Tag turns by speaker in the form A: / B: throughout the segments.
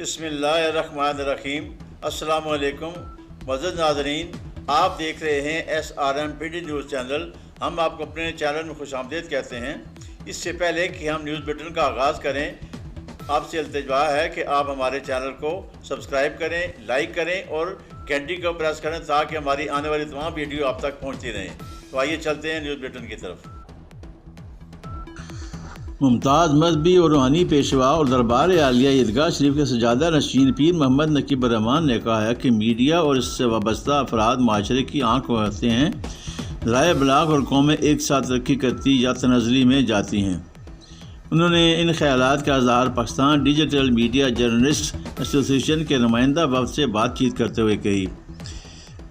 A: بسم اللہ الرحمن الرحیم۔ السلام علیکم معزز ناظرین، آپ دیکھ رہے ہیں SRM نیوز چینل۔ ہم آپ کو اپنے چینل میں خوش آمدید کہتے ہیں۔ اس سے پہلے کہ ہم نیوز بلٹن کا آغاز کریں، آپ سے التجا ہے کہ آپ ہمارے چینل کو سبسکرائب کریں، لائک کریں اور گھنٹی کو پریس کریں تاکہ ہماری آنے والی تمام ویڈیو آپ تک پہنچتی رہیں۔ تو آئیے چلتے ہیں نیوز بلٹن کی طرف۔
B: ممتاز مذہبی اور روحانی پیشوا اور دربار عالیہ عیدگاہ شریف کے سجادہ نشین پیر محمد نقیب الرحمان نے کہا ہے کہ میڈیا اور اس سے وابستہ افراد معاشرے کی آنکھ ہوتے ہیں، ذرائع ابلاغ اور قومیں ایک ساتھ ترقی کرتی یا تنزلی میں جاتی ہیں۔ انہوں نے ان خیالات کا اظہار پاکستان ڈیجیٹل میڈیا جرنلسٹ ایسوسی ایشن کے نمائندہ وفد سے بات چیت کرتے ہوئے کہی۔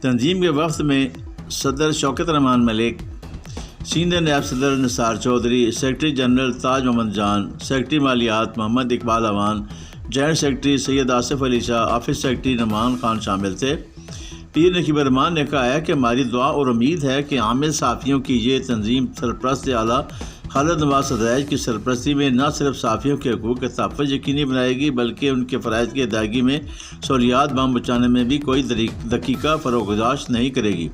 B: تنظیم کے وفد میں صدر شوکت رحمان ملک، سینئر نائب صدر نثار چودھری، سیکرٹری جنرل تاج محمد جان، سیکرٹری مالیات محمد اقبال اوان، جوائنٹ سیکرٹری سید آصف علی شاہ، آفس سیکرٹری نعمان خان شامل تھے۔ پیر نقیب الرحمان نے کہا ہے کہ ہماری دعا اور امید ہے کہ عامل صحافیوں کی یہ تنظیم سرپرست اعلیٰ خالد نواز صدرائج کی سرپرستی میں نہ صرف صحافیوں کے حقوق کے تحفظ یقینی بنائے گی بلکہ ان کے فرائض کی ادائیگی میں سہولیات بام بچانے میں بھی کوئی دقیقہ فروگزاشت نہیں کرے گی۔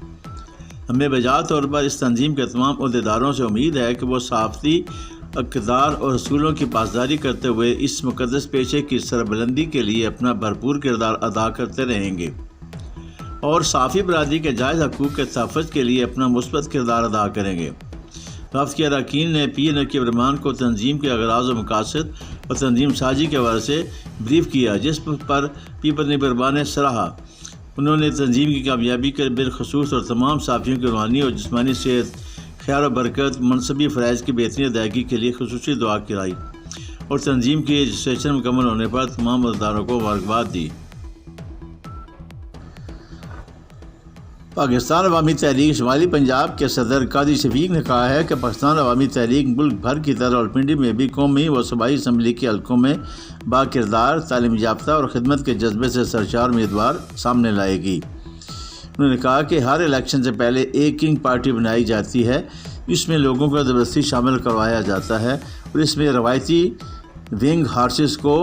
B: ہمیں بجا طور پر اس تنظیم کے تمام عہدیداروں سے امید ہے کہ وہ صحافتی اقدار اور اصولوں کی پاسداری کرتے ہوئے اس مقدس پیشے کی سربلندی کے لیے اپنا بھرپور کردار ادا کرتے رہیں گے اور صحافی برادری کے جائز حقوق کے تحفظ کے لیے اپنا مثبت کردار ادا کریں گے۔ وفد کے اراکین نے پیر نقیب الرحمان کو تنظیم کے اغراض و مقاصد اور تنظیم سازی کے حوالے سے بریف کیا، جس پر پیر نقیب الرحمان نے سراہا۔ انہوں نے تنظیم کی کامیابی کے بالخصوص اور تمام صحافیوں کی روحانی اور جسمانی صحت، خیر و برکت، منصبی فرائض کی بہترین ادائیگی کے لیے خصوصی دعا کرائی اور تنظیم کی رجسٹریشن مکمل ہونے پر تمام عہدیداروں کو مبارکباد دی۔ پاکستان عوامی تحریک شمالی پنجاب کے صدر قاضی شفیق نے کہا ہے کہ پاکستان عوامی تحریک ملک بھر کی طرح راولپنڈی میں بھی قومی و صوبائی اسمبلی کے حلقوں میں با کردار، تعلیم یافتہ اور خدمت کے جذبے سے سرشار امیدوار سامنے لائے گی۔ انہوں نے کہا کہ ہر الیکشن سے پہلے ایک کنگ پارٹی بنائی جاتی ہے، اس میں لوگوں کو زبردستی شامل کروایا جاتا ہے اور اس میں روایتی ونگ ہارسز کو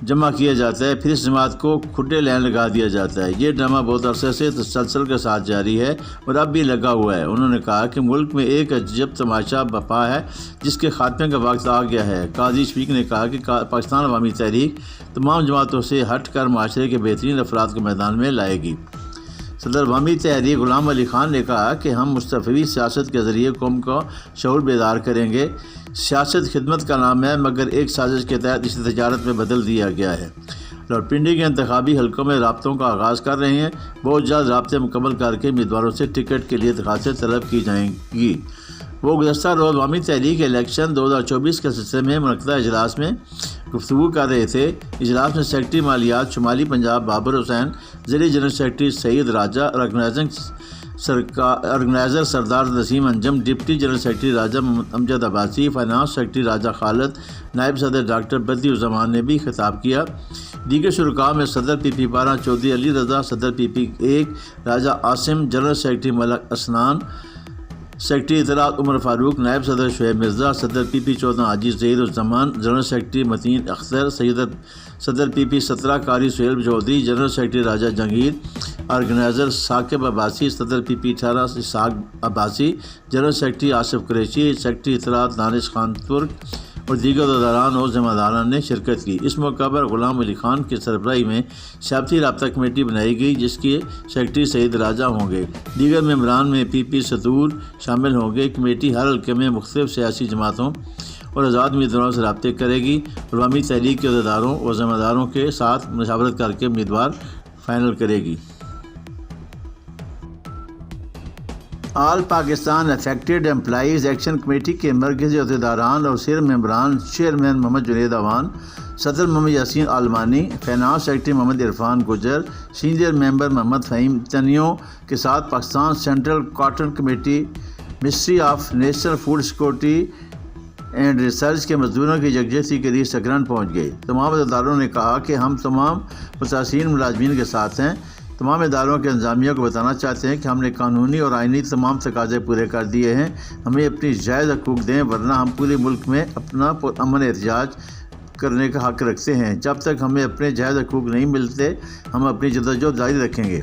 B: جمع کیا جاتا ہے، پھر اس جماعت کو کھڈے لائن لگا دیا جاتا ہے۔ یہ ڈرامہ بہت عرصے سے تسلسل کے ساتھ جاری ہے اور اب بھی لگا ہوا ہے۔ انہوں نے کہا کہ ملک میں ایک عجب تماشا بپا ہے جس کے خاتمے کا وقت آ گیا ہے۔ قاضی شفیق نے کہا کہ پاکستان عوامی تحریک تمام جماعتوں سے ہٹ کر معاشرے کے بہترین افراد کو میدان میں لائے گی۔ صدر عوامی تحریک غلام علی خان نے کہا کہ ہم مستفیض سیاست کے ذریعے قوم کا شعور بیدار کریں گے۔ سیاست خدمت کا نام ہے، مگر ایک سازش کے تحت اسے تجارت میں بدل دیا گیا ہے۔ راولپنڈی کے انتخابی حلقوں میں رابطوں کا آغاز کر رہے ہیں، بہت جلد رابطے مکمل کر کے امیدواروں سے ٹکٹ کے لیے درخواستیں طلب کی جائیں گی۔ وہ گزشتہ روز عوامی تحریک الیکشن 2024 کے سلسلے میں منعقدہ اجلاس میں گفتگو کر رہے تھے۔ اجلاس میں سیکرٹری مالیات شمالی پنجاب بابر حسین، ضلعی جنرل سیکرٹری سعید راجہ، آرگنائزر سردار نسیم انجم، ڈپٹی جنرل سیکرٹری راجہ محمد امجد عباسی، فائنانس سیکرٹری راجہ خالد، نائب صدر ڈاکٹر بدی الزمان نے بھی خطاب کیا۔ دیگر شرکاء میں صدر PP 12 چودھری علی رضا، صدر PP 1 راجہ عاصم، جنرل سیکرٹری ملک اسنان، سیکرٹری اطلاعات عمر فاروق، نائب صدر شعیب مرزا، صدر PP 14 حاجی زہیر الزمان، جنرل سیکرٹری متین اختر، صدر PP 17 Qari Sohail Chaudhry, general secretary Raja Jahangir, organiser Saqib Abbasi, صدر PP 18 Ishaq Abbasi, general secretary Asif Qureshi, secretary اطلاعات دانش خان ترک اور دیگر عہدیداران اور ذمہ داران نے شرکت کی۔ اس موقع پر غلام علی خان کی سربراہی میں سیاسی رابطہ کمیٹی بنائی گئی جس کے سیکرٹری سعید راجہ ہوں گے۔ دیگر ممبران میں PP صدور شامل ہوں گے۔ کمیٹی ہر حلقے میں مختلف سیاسی جماعتوں اور آزاد امیدواروں سے رابطے کرے گی اور عوامی تحریک کے عہدیداروں اور ذمہ داروں کے ساتھ مشاورت کر کے امیدوار فائنل کرے گی۔ All Pakistan affected employees action committee کے مرکزی عہدیداران اور سیر ممبران چیئرمین محمد جنید اوان، صدر محمد یاسین آلمانی، فائنانس سیکرٹری محمد عرفان گجر، سینئر ممبر محمد فہیم تنیوں کے ساتھ Pakistan central cotton committee, ministry of national food security and research کے مزدوروں کی یکجہتی کے لیے سکران پہنچ گئے۔ تمام عہدیداروں نے کہا کہ ہم تمام متاثرین ملازمین کے ساتھ ہیں۔ تمام اداروں کے انتظامیہ کو بتانا چاہتے ہیں کہ ہم نے قانونی اور آئینی تمام تقاضے پورے کر دیے ہیں۔ ہمیں اپنی جائز حقوق دیں ورنہ ہم پورے ملک میں اپنا امن احتجاج کرنے کا حق رکھتے ہیں۔ جب تک ہمیں اپنے جائز حقوق نہیں ملتے ہم اپنی جدوجہد جاری رکھیں گے۔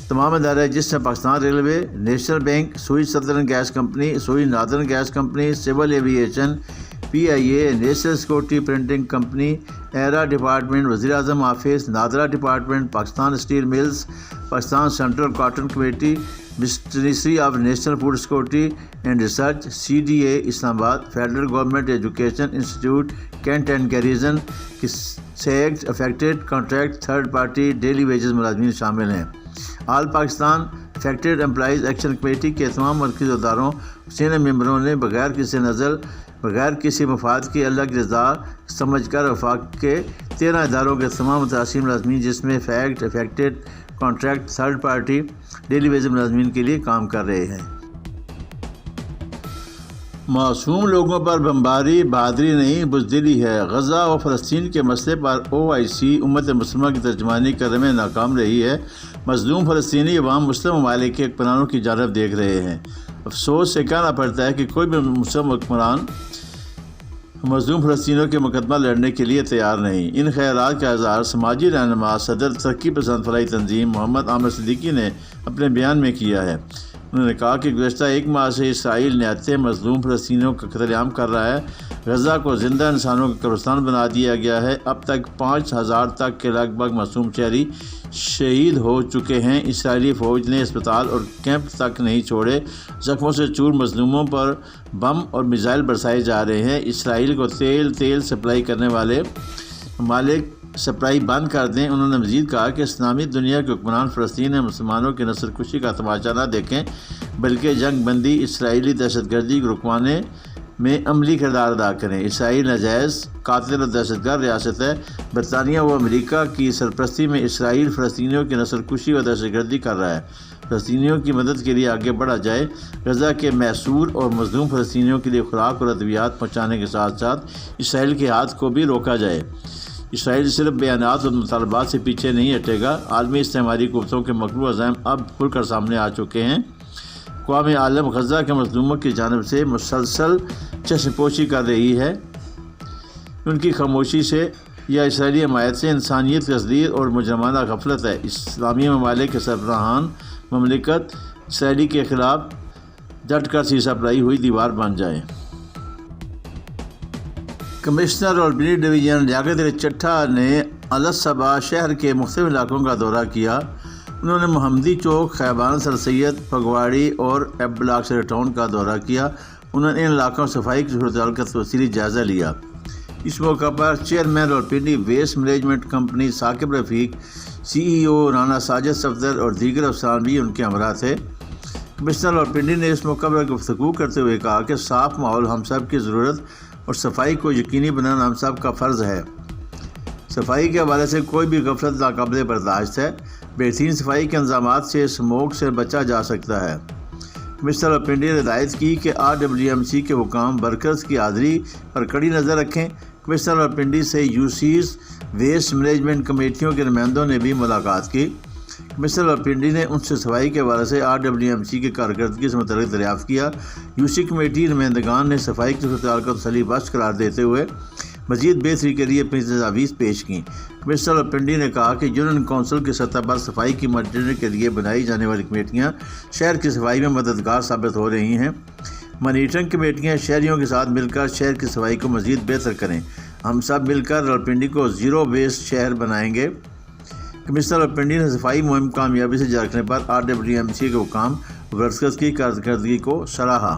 B: تمام ادارے جس میں Pakistan railway, national bank, Sui southern gas company, Sui northern gas company, civil aviation, PIA، national security printing company, ERRA department, وزیراعظم office, NADRA department, Pakistan steel mills, Pakistan central cotton committee, ministry of national food security and research, CDA Islamabad, federal government education institute cantt and garrison, SAGs، affected contract third party daily wages ملازمین شامل ہیں۔ All Pakistan affected employees action committee کے تمام مرکزی اداروں senior ممبروں نے بغیر کسی نظر، بغیر کسی مفاد کی اللہ کی رضا سمجھ کر وفاق کے 13 اداروں کے تمام متاثرین ملازمین جس میں fact, affected contract third party daily wages ملازمین کے لیے کام کر رہے ہیں۔ معصوم لوگوں پر بمباری بہادری نہیں بزدلی ہے۔ غزہ و فلسطین کے مسئلے پر OIC امت مسلمہ کی ترجمانی کرنے میں ناکام رہی ہے۔ مظلوم فلسطینی عوام مسلم ممالک کے حکمرانوں کی جانب دیکھ رہے ہیں۔ افسوس سے کہنا پڑتا ہے کہ کوئی بھی مسلم حکمران مظلوم فلسطینیوں کے مقدمہ لڑنے کے لیے تیار نہیں۔ ان خیالات کا اظہار سماجی رہنما صدر ترقی پسند فلاحی تنظیم محمد عامر صدیقی نے اپنے بیان میں کیا ہے۔ انہوں نے کہا کہ گزشتہ 1 ماہ سے اسرائیل نہایت مظلوم فلسطینیوں کا قتل عام کر رہا ہے۔ غزہ کو زندہ انسانوں کا قبرستان بنا دیا گیا ہے۔ اب تک 5000 تک کے لگ بھگ معصوم شہری شہید ہو چکے ہیں۔ اسرائیلی فوج نے اسپتال اور کیمپ تک نہیں چھوڑے۔ زخموں سے چور مظلوموں پر بم اور میزائل برسائے جا رہے ہیں۔ اسرائیل کو تیل سپلائی کرنے والے ممالک سپلائی بند کر دیں۔ انہوں نے مزید کہا کہ اسلامی دنیا کے حکمران فلسطین میں مسلمانوں کی نسل کشی کا تماشا نہ دیکھیں بلکہ جنگ بندی اسرائیلی دہشت گردی کو رکوانے میں عملی کردار ادا کریں۔ اسرائیل ناجائز قاتل اور دہشت گرد ریاست ہے۔ برطانیہ و امریکہ کی سرپرستی میں اسرائیل فلسطینیوں کی نسل کشی و دہشت گردی کر رہا ہے۔ فلسطینیوں کی مدد کے لیے آگے بڑھا جائے۔ غزہ کے محصور اور مظلوم فلسطینیوں کے لیے خوراک اور ادویات پہنچانے کے ساتھ ساتھ اسرائیل کے ہاتھ کو بھی روکا جائے۔ اسرائیل صرف بیانات اور مطالبات سے پیچھے نہیں ہٹے گا۔ عالمی استعماری قوتوں کے مکروہ عزائم اب کھل کر سامنے آ چکے ہیں۔ اقوام عالم غزہ کے مظلوموں کی جانب سے مسلسل چشم پوشی کر رہی ہے۔ ان کی خاموشی سے یا اسرائیلی حمایت سے انسانیت کا تزدید اور مجرمانہ غفلت ہے۔ اسلامی ممالک کے سربراہان مملکت اسرائیلی کے خلاف ڈٹ کر سیسا پڑائی ہوئی دیوار بن جائیں۔ کمشنر راولپنڈی ڈویژن لیاقت علی چٹھا نے الصبا شہر کے مختلف علاقوں کا دورہ کیا۔ انہوں نے محمدی چوک، خیبان سر سید، پگواڑی اور ایب بلاک سر ٹاؤن کا دورہ کیا۔ انہوں نے ان علاقوں صفائی کی صورتحال کا تفصیلی جائزہ لیا۔ اس موقع پر chairman Rawalpindi waste management company Saqib Rafiq, CEO Rana Sajid Safdar اور دیگر افسران بھی ان کے ہمراہ تھے۔ کمشنر راولپنڈی نے اس موقع پر گفتگو کرتے ہوئے کہا کہ صاف ماحول ہم سب کی ضرورت اور صفائی کو یقینی بنانا ہم سب کا فرض ہے۔ صفائی کے حوالے سے کوئی بھی غفلت ناقابل برداشت ہے۔ بہترین صفائی کے انتظامات سے اسموگ سے بچا جا سکتا ہے۔ کمشنر راولپنڈی نے ہدایت کی کہ RWMC کے حکام ورکرز کی حاضری پر کڑی نظر رکھیں۔ کمشنر راولپنڈی سے UCs، ویسٹ مینجمنٹ کمیٹیوں کے نمائندوں نے بھی ملاقات کی۔ کمشنر راولپنڈی نے ان سے صفائی کے حوالے سے RWMC کی کارکردگی سے متعلق دریافت کیا۔ UC کمیٹی نمائندگان نے صفائی کی صورتحال کو تسلی بخش قرار دیتے ہوئے مزید بہتری کے لیے اپنی تجاویز پیش کیں۔ کمشنر راولپنڈی نے کہا کہ یونین کونسل کی سطح پر صفائی کی مانیٹرنگ کے لیے بنائی جانے والی کمیٹیاں شہر کی صفائی میں مددگار ثابت ہو رہی ہیں۔ مانیٹرنگ کمیٹیاں شہریوں کے ساتھ مل کر شہر کی صفائی کو مزید بہتر کریں۔ ہم سب مل کر راولپنڈی کو زیرو ویسٹ شہر بنائیں گے۔ کمشنر راولپنڈی نے صفائی مہم کامیابی سے جاری رکھنے پر RWMC کے حکام ورکرز کی کارکردگی کو سراہا۔